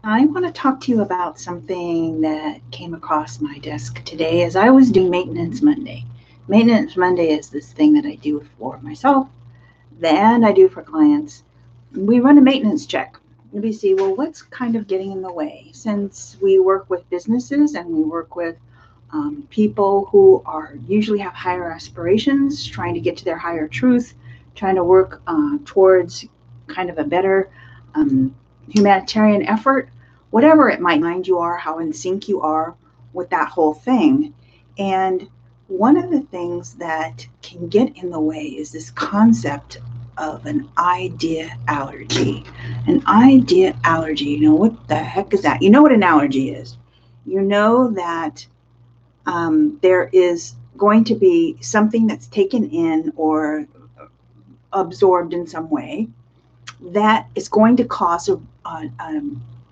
I want to talk to you about something that came across my desk today as I was doing Maintenance Monday. Maintenance Monday is this thing that I do for myself, then I do for clients. We run a maintenance check. We see, well, what's kind of getting in the way? Since we work with businesses and we work with people who are usually have higher aspirations, trying to get to their higher truth, trying to work towards kind of a better um, humanitarian effort, whatever it might mind you are, how in sync you are with that whole thing. And one of the things that can get in the way is this concept of an idea allergy. An idea allergy, what the heck is that? You know what an allergy is. You know that there is going to be something that's taken in or absorbed in some way that is going to cause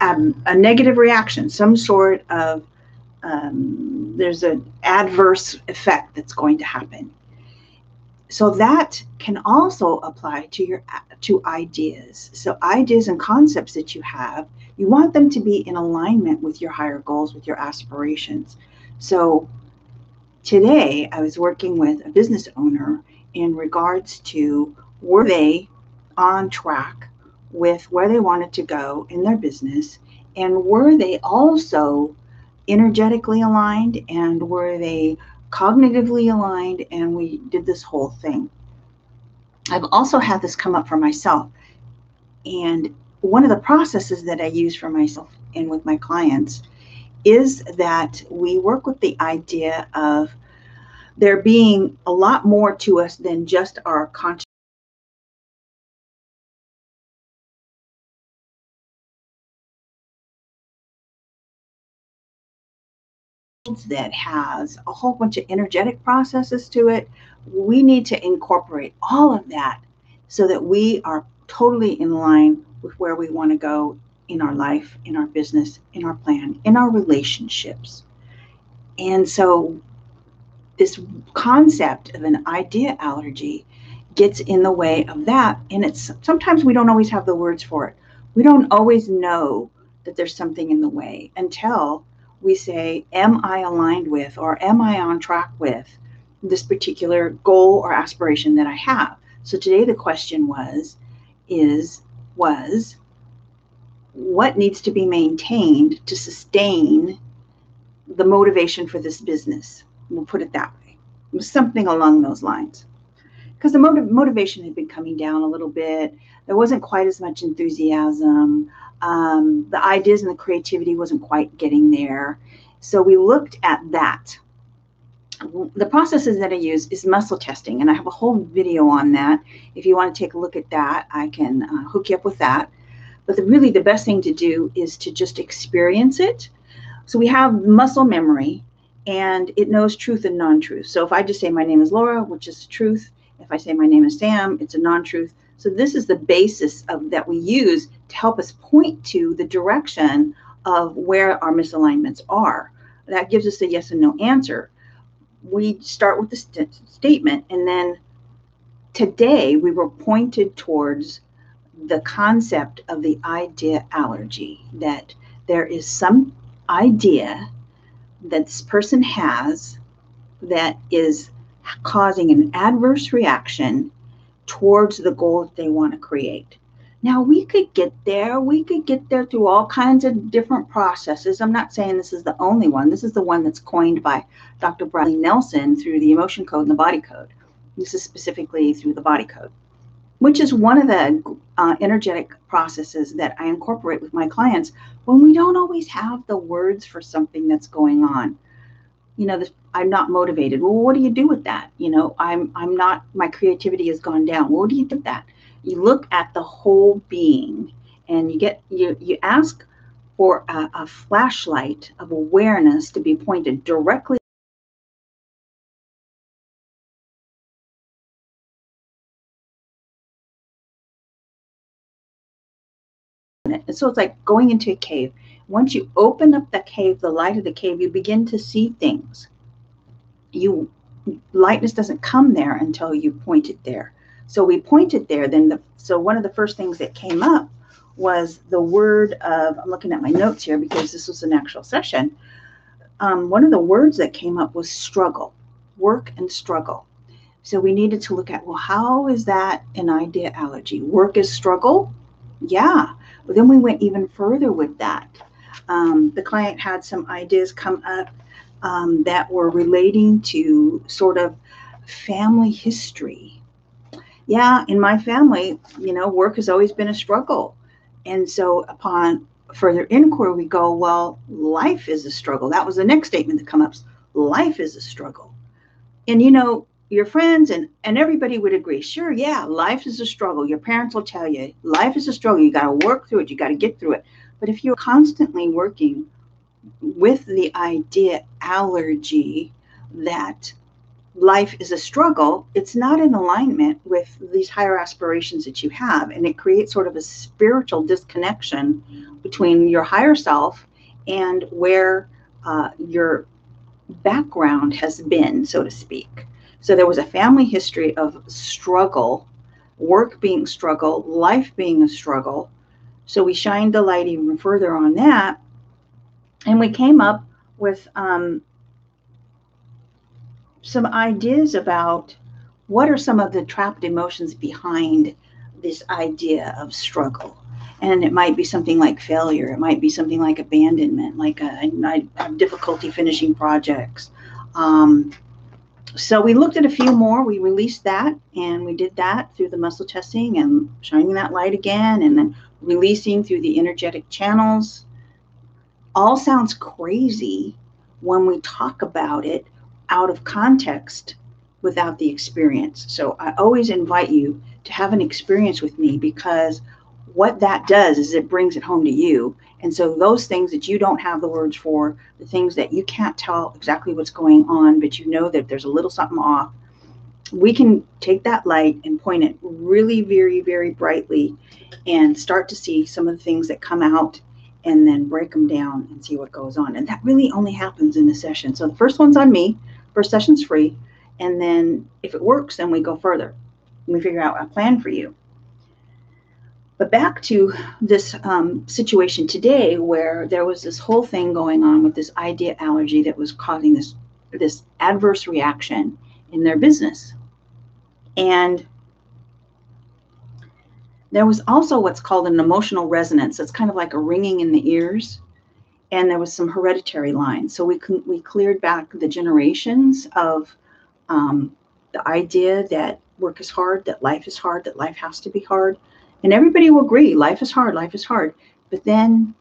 a negative reaction, some sort of there's an adverse effect that's going to happen. So that can also apply to ideas. So ideas and concepts that you have, you want them to be in alignment with your higher goals, with your aspirations. So today I was working with a business owner in regards to were they on track with where they wanted to go in their business, and were they also energetically aligned, and were they cognitively aligned, and we did this whole thing. I've also had this come up for myself, and one of the processes that I use for myself and with my clients is that we work with the idea of there being a lot more to us than just our conscious that has a whole bunch of energetic processes to it. We need to incorporate all of that so that we are totally in line with where we want to go in our life, in our business, in our plan, in our relationships. And so this concept of an idea allergy gets in the way of that. And it's sometimes we don't always have the words for it. We don't always know that there's something in the way until we say, am I aligned with, or am I on track with this particular goal or aspiration that I have? So today the question was what needs to be maintained to sustain the motivation for this business? We'll put it that way. It was something along those lines. Because the motivation had been coming down a little bit. There wasn't quite as much enthusiasm. The ideas and the creativity wasn't quite getting there. So we looked at that. The processes that I use is muscle testing, and I have a whole video on that. If you want to take a look at that, I can hook you up with that. But really the best thing to do is to just experience it. So we have muscle memory, and it knows truth and non-truth. So if I just say my name is Laura, which is truth, if I say my name is Sam, it's a non-truth. So this is the basis of that we use to help us point to the direction of where our misalignments are. That gives us a yes and no answer. We start with the statement, and then today we were pointed towards the concept of the idea allergy, that there is some idea that this person has that is causing an adverse reaction towards the goal that they want to create. Now, we could get there. We could get there through all kinds of different processes. I'm not saying this is the only one. This is the one that's coined by Dr. Bradley Nelson through the emotion code and the body code. This is specifically through the body code, which is one of the energetic processes that I incorporate with my clients when we don't always have the words for something that's going on. I'm not motivated. Well, what do you do with that? I'm not, my creativity has gone down. Well, what do you do with that? You look at the whole being, and you ask for a flashlight of awareness to be pointed directly. And so it's like going into a cave. Once you open up the cave, the light of the cave, you begin to see things. Lightness doesn't come there until you point it there. So we pointed there. So one of the first things that came up was the word of, I'm looking at my notes here because this was an actual session. One of the words that came up was struggle, work and struggle. So we needed to look at, well, how is that an idea allergy? Work is struggle? Yeah. But then we went even further with that. The client had some ideas come up that were relating to sort of family history. Yeah, in my family, work has always been a struggle. And so upon further inquiry, we go, well, life is a struggle. That was the next statement that comes up. Life is a struggle. And your friends and everybody would agree, sure, yeah, life is a struggle. Your parents will tell you, life is a struggle. You got to work through it. You got to get through it. But if you're constantly working with the idea allergy that life is a struggle, it's not in alignment with these higher aspirations that you have. And it creates sort of a spiritual disconnection between your higher self and where your background has been, so to speak. So there was a family history of struggle, work being struggle, life being a struggle. So we shined the light even further on that. And we came up with some ideas about what are some of the trapped emotions behind this idea of struggle. And it might be something like failure. It might be something like abandonment, like I have difficulty finishing projects. So we looked at a few more. We released that, and we did that through the muscle testing and shining that light again, and then releasing through the energetic channels. All sounds crazy when we talk about it out of context without the experience. So I always invite you to have an experience with me, because what that does is it brings it home to you. And so those things that you don't have the words for, the things that you can't tell exactly what's going on, but you know that there's a little something off, we can take that light and point it really very, very brightly and start to see some of the things that come out, and then break them down and see what goes on. And that really only happens in a session. So the first one's on me. First session's free. And then if it works, then we go further and we figure out a plan for you. But back to this situation today, where there was this whole thing going on with this idea allergy that was causing this adverse reaction in their business. And there was also what's called an emotional resonance. It's kind of like a ringing in the ears. And there was some hereditary lines. So we cleared back the generations of the idea that work is hard, that life is hard, that life has to be hard. And everybody will agree, life is hard, life is hard. But then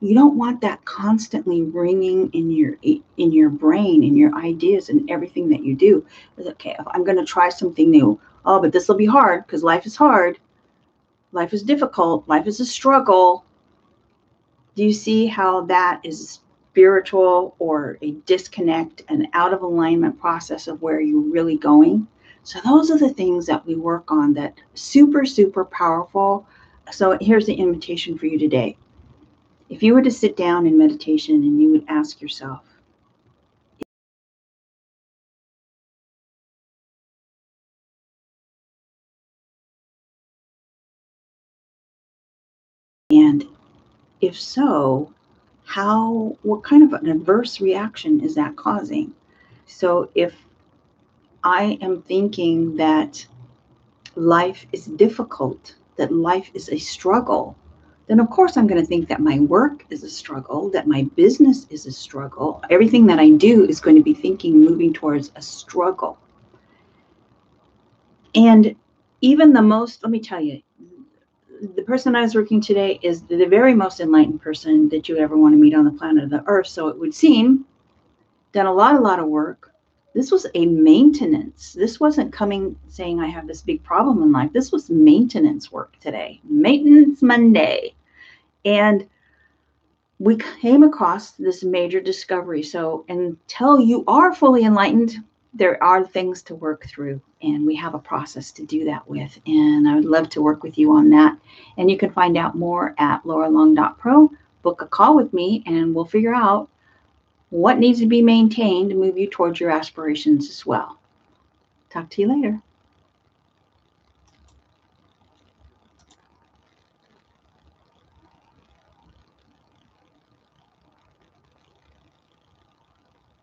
you don't want that constantly ringing in your brain, in your ideas, and everything that you do. Okay, if I'm going to try something new, oh, but this will be hard because life is hard. Life is difficult. Life is a struggle. Do you see how that is spiritual or a disconnect, an out of alignment process of where you're really going? So those are the things that we work on, that super, super powerful. So here's the invitation for you today. If you were to sit down in meditation and you would ask yourself, and if so, what kind of an adverse reaction is that causing? So if I am thinking that life is difficult, that life is a struggle, then of course I'm going to think that my work is a struggle, that my business is a struggle. Everything that I do is going to be moving towards a struggle. And even let me tell you, the person I was working today is the very most enlightened person that you ever want to meet on the planet of the Earth. So it would seem done a lot of work. This was a maintenance. This wasn't coming saying I have this big problem in life. This was maintenance work today. Maintenance Monday. And we came across this major discovery. So until you are fully enlightened, there are things to work through, and we have a process to do that with. And I would love to work with you on that. And you can find out more at lauralung.pro. Book a call with me, and we'll figure out what needs to be maintained to move you towards your aspirations as well. Talk to you later.